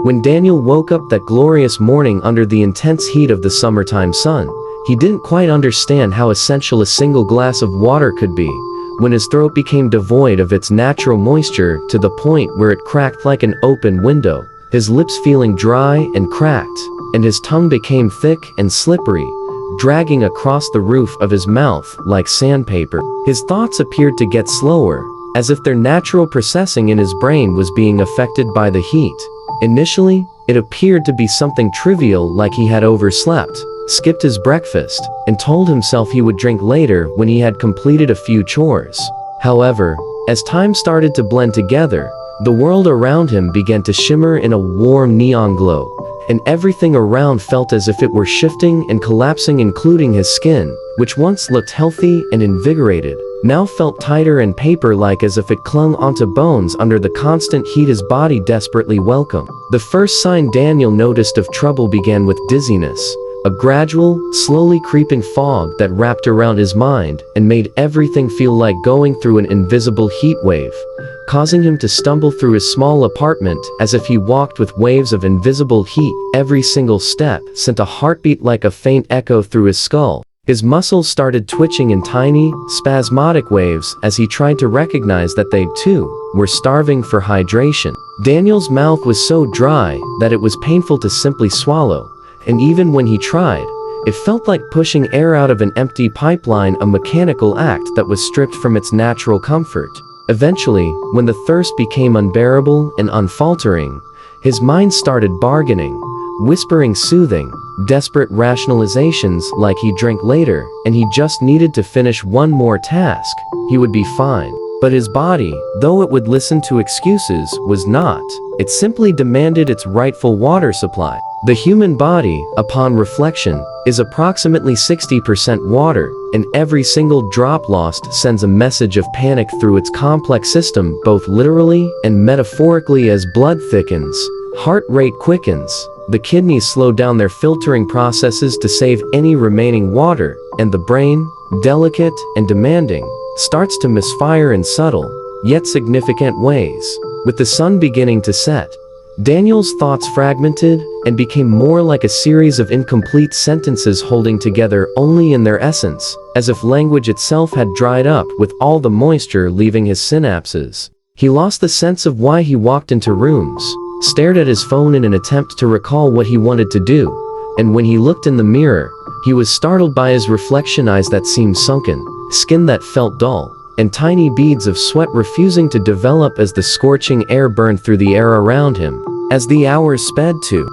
When Daniel woke up that glorious morning under the intense heat of the summertime sun, he didn't quite understand how essential a single glass of water could be, when his throat became devoid of its natural moisture to the point where it cracked like an open window, his lips feeling dry and cracked, and his tongue became thick and slippery, dragging across the roof of his mouth like sandpaper. His thoughts appeared to get slower, as if their natural processing in his brain was being affected by the heat. Initially, it appeared to be something trivial, like he had overslept, skipped his breakfast, and told himself he would drink later when he had completed a few chores. However, as time started to blend together, the world around him began to shimmer in a warm neon glow, and everything around felt as if it were shifting and collapsing, including his skin, which once looked healthy and invigorated, now felt tighter and paper-like, as if it clung onto bones under the constant heat his body desperately welcomed. The first sign Daniel noticed of trouble began with dizziness, a gradual, slowly creeping fog that wrapped around his mind and made everything feel like going through an invisible heat wave, causing him to stumble through his small apartment as if he walked with waves of invisible heat. Every single step sent a heartbeat like a faint echo through his skull. His muscles started twitching in tiny, spasmodic waves as he tried to recognize that they, too, were starving for hydration. Daniel's mouth was so dry that it was painful to simply swallow, and even when he tried, it felt like pushing air out of an empty pipeline, a mechanical act that was stripped from its natural comfort. Eventually, when the thirst became unbearable and unfaltering, his mind started bargaining, whispering soothing, desperate rationalizations like he'd drink later and he just needed to finish one more task, he would be fine. But his body, though it would listen to excuses, was not. It simply demanded its rightful water supply. The human body, upon reflection, is approximately 60% water, and every single drop lost sends a message of panic through its complex system, both literally and metaphorically. As blood thickens, heart rate quickens, the kidneys slow down their filtering processes to save any remaining water, and the brain, delicate and demanding, starts to misfire in subtle, yet significant ways. With the sun beginning to set, Daniel's thoughts fragmented and became more like a series of incomplete sentences holding together only in their essence, as if language itself had dried up with all the moisture leaving his synapses. He lost the sense of why he walked into rooms, stared at his phone in an attempt to recall what he wanted to do, and when he looked in the mirror, he was startled by his reflection, eyes that seemed sunken, skin that felt dull, and tiny beads of sweat refusing to develop as the scorching air burned through the air around him. As the hours sped to